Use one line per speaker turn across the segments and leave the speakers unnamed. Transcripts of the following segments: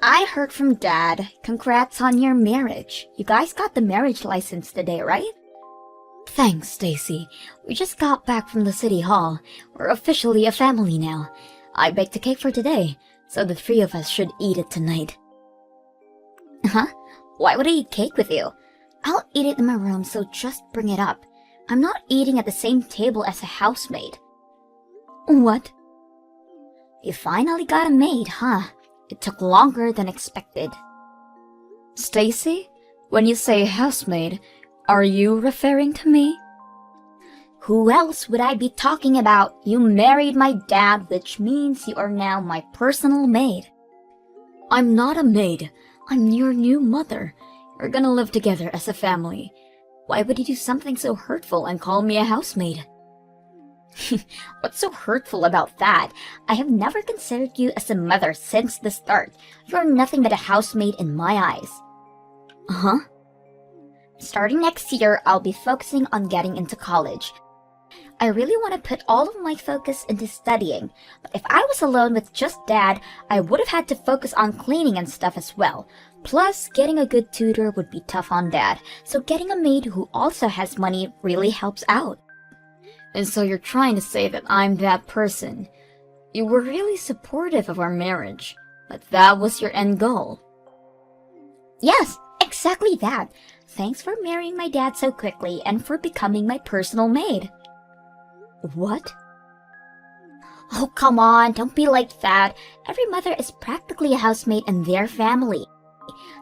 I heard from Dad. Congrats on your marriage. You guys got the marriage license today, right? Thanks, Stacy. We just got back from the city hall. We're officially a family now. I baked a cake for today, so the three of us should eat it tonight. Huh? Why would I eat cake with you? I'll eat it in my room, so just bring it up. I'm not eating at the same table as a housemaid. What? You finally got a maid, huh? It took longer than expected. Stacy, when you say housemaid, are you referring to me? Who else would I be talking about? You married my dad, which means you are now my personal maid. I'm not a maid. I'm your new mother. We're gonna live together as a family. Why would you do something so hurtful and call me a housemaid? What's so hurtful about that? I have never considered you as a mother since the start. You're nothing but a housemaid in my eyes. Huh? Starting next year, I'll be focusing on getting into college. I really want to put all of my focus into studying, but if I was alone with just Dad, I would have had to focus on cleaning and stuff as well. Plus, getting a good tutor would be tough on Dad, so getting a maid who also has money really helps out. And so you're trying to say that I'm that person. You were really supportive of our marriage, but that was your end goal. Yes, exactly that. Thanks for marrying my dad so quickly and for becoming my personal maid. What? Oh, come on, don't be like that. Every mother is practically a housemaid in their family.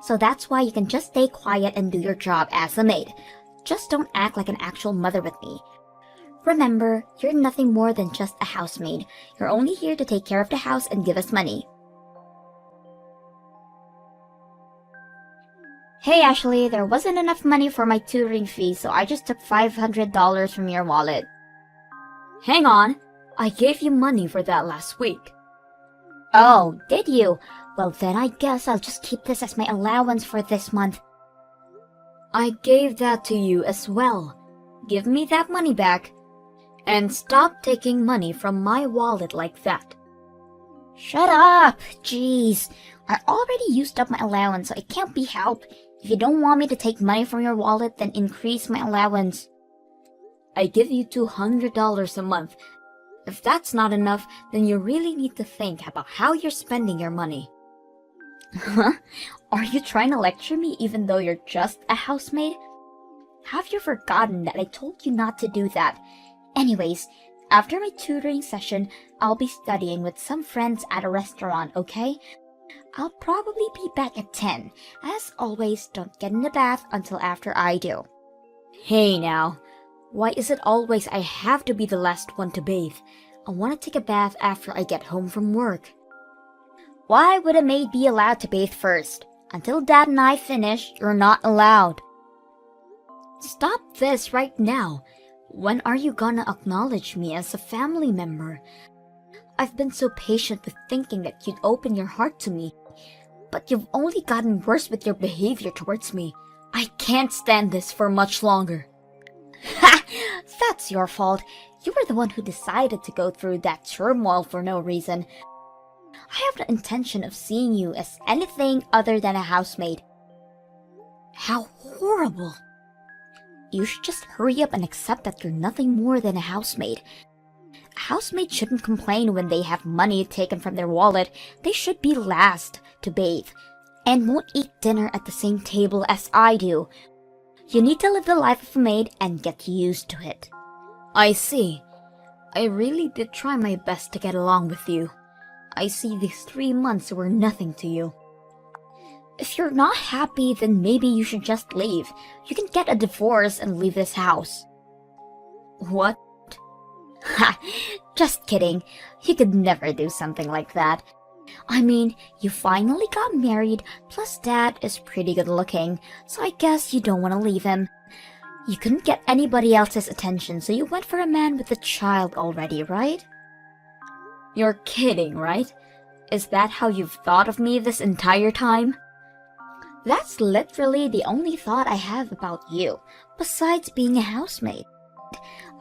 So that's why you can just stay quiet and do your job as a maid. Just don't act like an actual mother with me. Remember, you're nothing more than just a housemaid. You're only here to take care of the house and give us money. Hey Ashley, there wasn't enough money for my tutoring fee, so I just took $500 from your wallet. Hang on, I gave you money for that last week. Oh, did you? Well then I guess I'll just keep this as my allowance for this month. I gave that to you as well. Give me that money back. And stop taking money from my wallet like that. Shut up! Jeez. I already used up my allowance, so it can't be helped. If you don't want me to take money from your wallet, then increase my allowance. I give you $200 a month. If that's not enough, then you really need to think about how you're spending your money. Huh? Are you trying to lecture me even though you're just a housemaid? Have you forgotten that I told you not to do that? Anyways, after my tutoring session, I'll be studying with some friends at a restaurant, okay? I'll probably be back at 10. As always, don't get in the bath until after I do. Hey now, why is it always I have to be the last one to bathe? I want to take a bath after I get home from work. Why would a maid be allowed to bathe first? Until Dad and I finish, you're not allowed. Stop this right now. When are you gonna acknowledge me as a family member? I've been so patient with thinking that you'd open your heart to me, but you've only gotten worse with your behavior towards me. I can't stand this for much longer. Ha! That's your fault. You were the one who decided to go through that turmoil for no reason. I have the intention of seeing you as anything other than a housemaid. How horrible! You should just hurry up and accept that you're nothing more than a housemaid. A housemaid shouldn't complain when they have money taken from their wallet. They should be last to bathe, and won't eat dinner at the same table as I do. You need to live the life of a maid and get used to it. I see. I really did try my best to get along with you. I see these 3 months were nothing to you. If you're not happy, then maybe you should just leave. You can get a divorce and leave this house. What? Ha! Just kidding. You could never do something like that. I mean, you finally got married, plus Dad is pretty good looking, so I guess you don't want to leave him. You couldn't get anybody else's attention, so you went for a man with a child already, right? You're kidding, right? Is that how you've thought of me this entire time? That's literally the only thought I have about you, besides being a housemaid.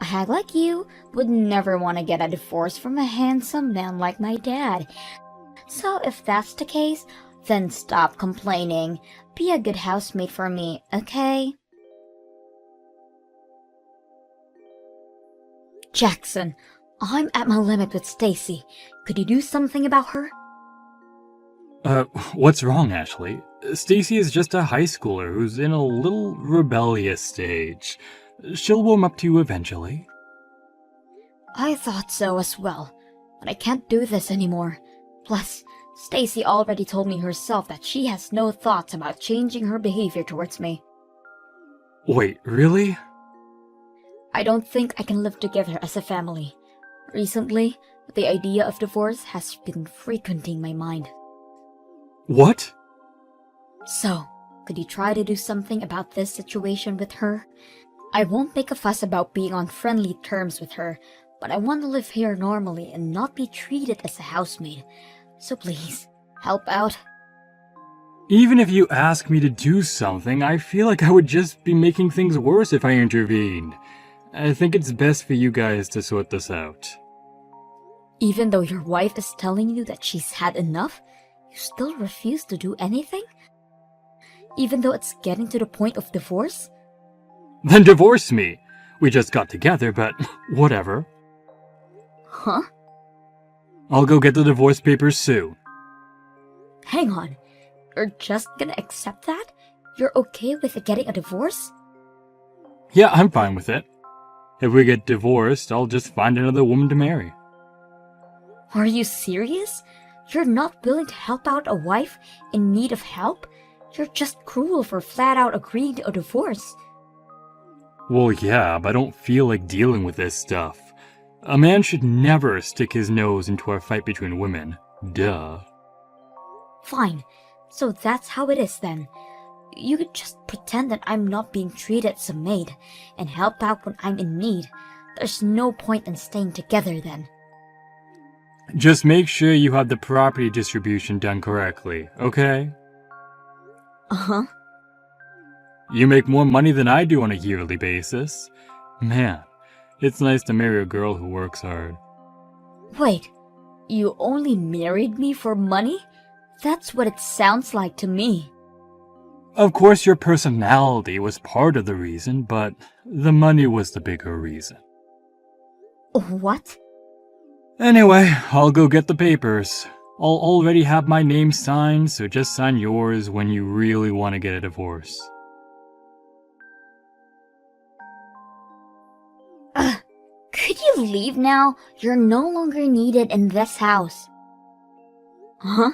A hag like you would never want to get a divorce from a handsome man like my dad. So if that's the case, Then stop complaining. Be a good housemate for me, okay? Jackson, I'm at my limit with Stacy. Could you do something about her?
What's wrong, Ashley? Stacy is just a high schooler who's in a little rebellious stage. She'll warm up to you eventually.
I thought so as well, but I can't do this anymore. Plus, Stacy already told me herself that she has no thoughts about changing her behavior towards me.
Wait, really?
I don't think I can live together as a family. Recently, the idea of divorce has been frequenting my mind.
What?
So, could you try to do something about this situation with her? I won't make a fuss about being on friendly terms with her, but I want to live here normally and not be treated as a housemaid. So please, help out.
Even if you ask me to do something, I feel like I would just be making things worse if I intervened. I think it's best for you guys to sort this out.
Even though your wife is telling you that she's had enough, you still refuse to do anything? Even though it's getting to the point of divorce?
Then divorce me. We just got together, but whatever.
Huh?
I'll go get the divorce papers soon.
Hang on. You're just gonna accept that? You're okay with getting a divorce?
Yeah, I'm fine with it. If we get divorced, I'll just find another woman to marry.
Are you serious? You're not willing to help out a wife in need of help? You're just cruel for flat out agreeing to a divorce.
Well, yeah, but I don't feel like dealing with this stuff. A man should never stick his nose into a fight between women. Duh.
Fine. So that's how it is then. You could just pretend that I'm not being treated as a maid and help out when I'm in need. There's no point in staying together then.
Just make sure you have the property distribution done correctly, okay?
Uh-huh.
You make more money than I do on a yearly basis. Man, it's nice to marry a girl who works hard.
Wait, you only married me for money? That's what it sounds like to me.
Of course your personality was part of the reason, but the money was the bigger reason.
What?
Anyway, I'll go get the papers. I'll already have my name signed, so just sign yours when you really want to get a divorce.
Could you leave now? You're no longer needed in this house. Huh?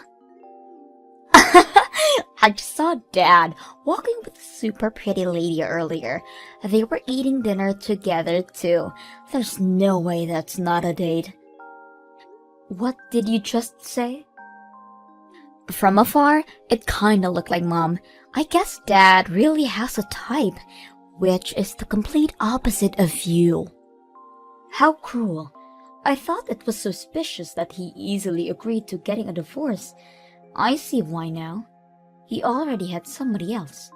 I just saw Dad walking with a super pretty lady earlier. They were eating dinner together too. There's no way that's not a date. What did you just say? From afar, it kinda looked like Mom. I guess Dad really has a type, which is the complete opposite of you. How cruel. I thought it was suspicious that he easily agreed to getting a divorce. I see why now. He already had somebody else.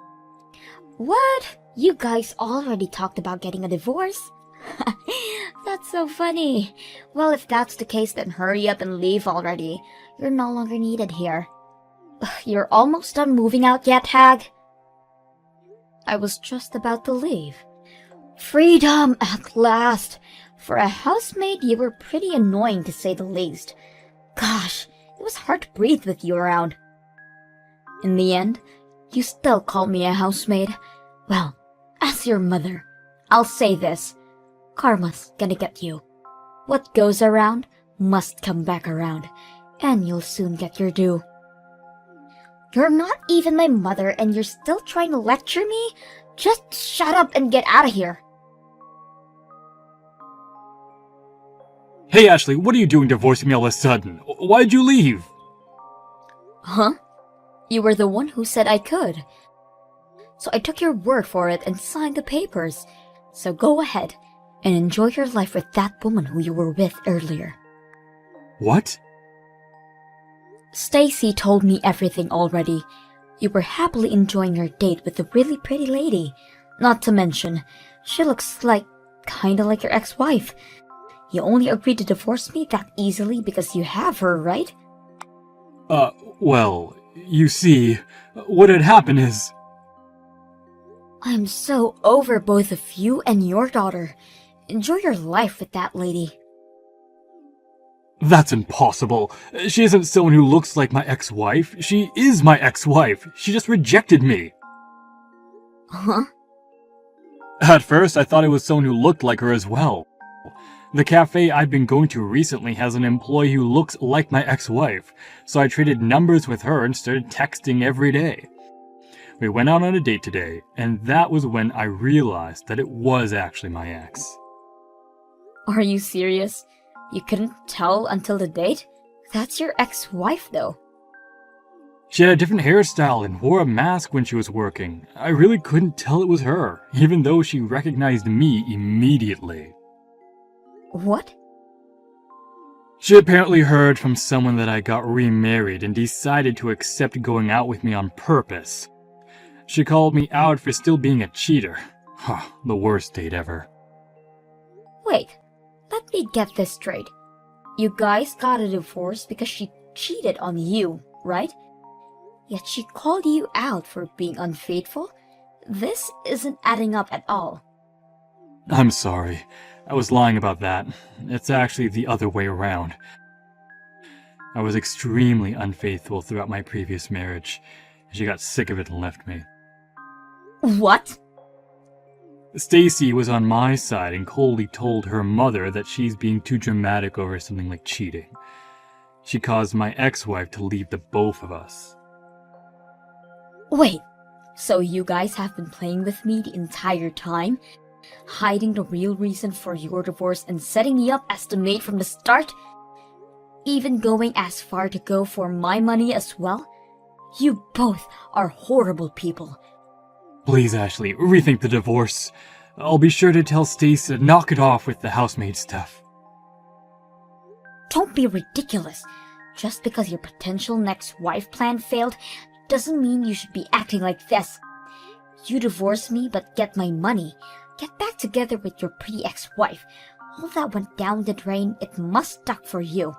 What? You guys already talked about getting a divorce? That's so funny. Well, if that's the case, then hurry up and leave already. You're no longer needed here. You're almost done moving out yet, Hag? I was just about to leave. Freedom at last! For a housemaid, you were pretty annoying to say the least. Gosh, it was hard to breathe with you around. In the end, you still called me a housemaid. Well, as your mother, I'll say this. Karma's gonna get you. What goes around must come back around, and you'll soon get your due. You're not even my mother and you're still trying to lecture me? Just shut up and get out of here.
Hey Ashley, what are you doing divorcing me all of a sudden? Why'd you leave?
Huh? You were the one who said I could. So I took your word for it and signed the papers. So go ahead and enjoy your life with that woman who you were with earlier.
What?
Stacy told me everything already. You were happily enjoying your date with the really pretty lady. Not to mention, she looks kinda like your ex-wife. You only agreed to divorce me that easily because you have her, right?
Well, You see, what had happened is...
I'm so over both of you and your daughter. Enjoy your life with that lady.
That's impossible. She isn't someone who looks like my ex-wife. She is my ex-wife. She just rejected me.
Huh?
At first, I thought it was someone who looked like her as well. The cafe I've been going to recently has an employee who looks like my ex-wife, so I traded numbers with her and started texting every day. We went out on a date today, and that was when I realized that it was actually my ex.
Are you serious? You couldn't tell until the date? That's your ex-wife, though.
She had a different hairstyle and wore a mask when she was working. I really couldn't tell it was her, even though she recognized me immediately.
What?
She apparently heard from someone that I got remarried and decided to accept going out with me on purpose. She called me out for still being a cheater. The worst date ever.
Wait, let me get this straight. You guys got a divorce because she cheated on you, right? Yet she called you out for being unfaithful? This isn't adding up at all.
I'm sorry. I was lying about that. It's actually the other way around. I was extremely unfaithful throughout my previous marriage. She got sick of it and left me.
What?
Stacy was on my side and coldly told her mother that she's being too dramatic over something like cheating. She caused my ex-wife to leave the both of us.
Wait, so you guys have been playing with me the entire time? Hiding the real reason for your divorce and setting me up as the maid from the start? Even going as far to go for my money as well? You both are horrible people.
Please, Ashley, rethink the divorce. I'll be sure to tell Stacy to knock it off with the housemaid stuff.
Don't be ridiculous. Just because your potential next wife plan failed doesn't mean you should be acting like this. You divorce me but get my money. Get back together with your pretty ex-wife. All that went down the drain, it must stuck for you.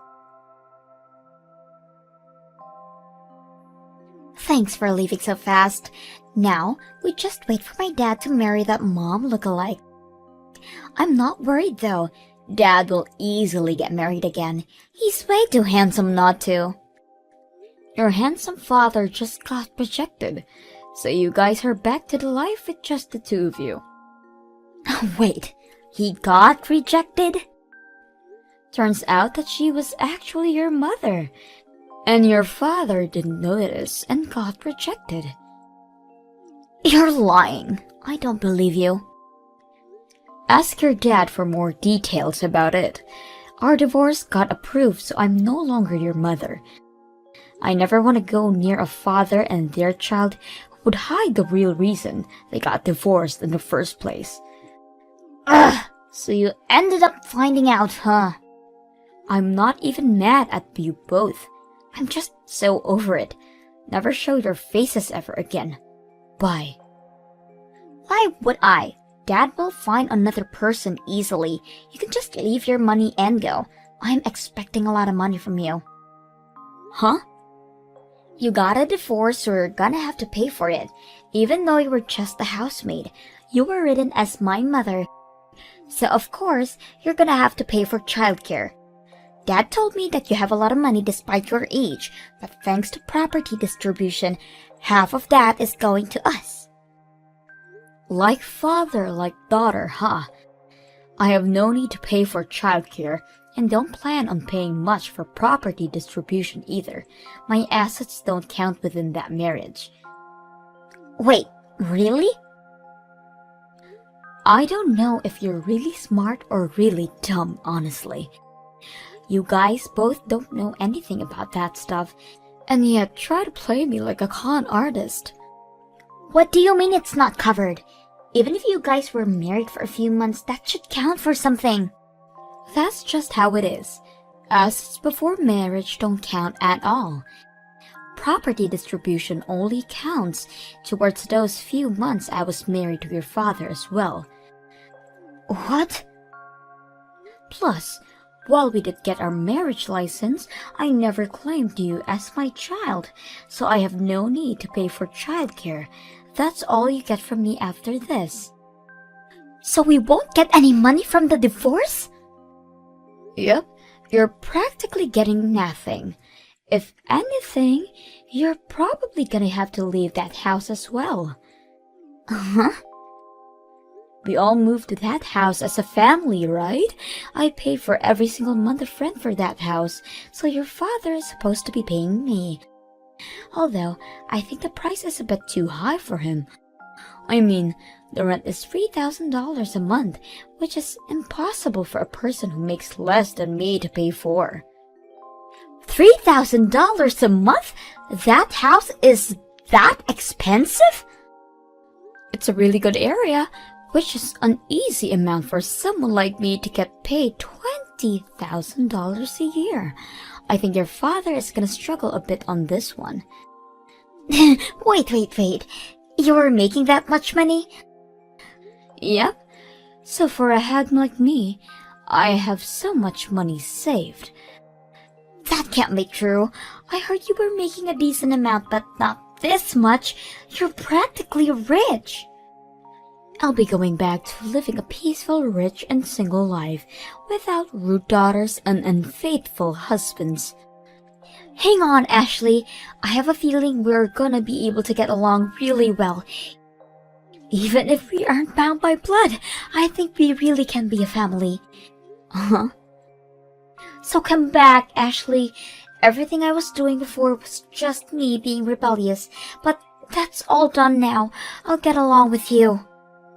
Thanks for leaving so fast. Now, we just wait for my dad to marry that mom lookalike. I'm not worried though. Dad will easily get married again. He's way too handsome not to. Your handsome father just got rejected, so you guys are back to the life with just the two of you. Wait, he got rejected? Turns out that she was actually your mother, and your father didn't notice and got rejected. You're lying. I don't believe you. Ask your dad for more details about it. Our divorce got approved, so I'm no longer your mother. I never want to go near a father and their child who would hide the real reason they got divorced in the first place. Ugh, so you ended up finding out, huh? I'm not even mad at you both. I'm just so over it. Never show your faces ever again. Bye. Why would I? Dad will find another person easily. You can just leave your money and go. I'm expecting a lot of money from you. Huh? You got a divorce, so you're gonna have to pay for it. Even though you were just a housemaid, you were written as my mother. So of course, you're gonna have to pay for childcare. Dad told me that you have a lot of money despite your age, but thanks to property distribution, half of that is going to us. Like father, like daughter, huh? I have no need to pay for childcare, and don't plan on paying much for property distribution either. My assets don't count within that marriage. Wait, really? I don't know if you're really smart or really dumb, honestly. You guys both don't know anything about that stuff, and yet try to play me like a con artist. What do you mean it's not covered? Even if you guys were married for a few months, that should count for something. That's just how it is. Assets before marriage don't count at all. Property distribution only counts towards those few months I was married to your father as well. What? Plus, While we did get our marriage license, I never claimed you as my child, so I have no need to pay for childcare. That's all you get from me after this. So we won't get any money from the divorce? Yep, you're practically getting nothing. If anything, you're probably gonna have to leave that house as well. Uh-huh. We all moved to that house as a family, right? I paid for every single month of rent for that house, so your father is supposed to be paying me. Although, I think the price is a bit too high for him. I mean, the rent is $3,000 a month, which is impossible for a person who makes less than me to pay for. $3,000 a month? That house is that expensive? It's a really good area, which is an easy amount for someone like me to get paid $20,000 a year. I think your father is gonna struggle a bit on this one. Wait. You're making that much money? Yep. So for a hag like me, I have so much money saved. That can't be true. I heard you were making a decent amount, but not this much. You're practically rich. I'll be going back to living a peaceful, rich, and single life without rude daughters and unfaithful husbands. Hang on, Ashley. I have a feeling we're gonna be able to get along really well. Even if we aren't bound by blood, I think we really can be a family. Uh-huh. So come back, Ashley. Everything I was doing before was just me being rebellious, but that's all done now. I'll get along with you.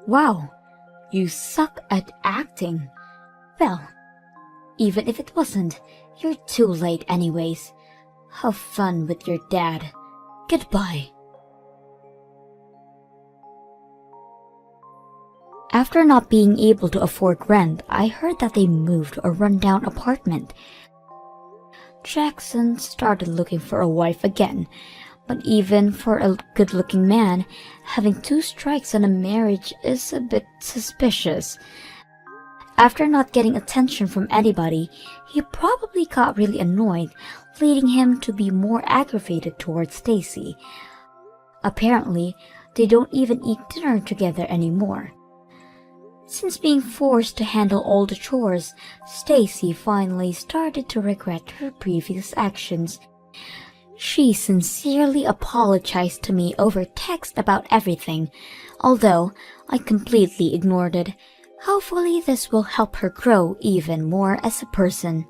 Wow, you suck at acting. Well, even if it wasn't, you're too late anyways. Have fun with your dad. Goodbye. After not being able to afford rent, I heard that they moved to a rundown apartment. Jackson started looking for a wife again, but even for a good-looking man, having 2 strikes on a marriage is a bit suspicious. After not getting attention from anybody, he probably got really annoyed, leading him to be more aggravated towards Stacy. Apparently, they don't even eat dinner together anymore. Since being forced to handle all the chores, Stacy finally started to regret her previous actions. She sincerely apologized to me over text about everything, although I completely ignored it. Hopefully this will help her grow even more as a person.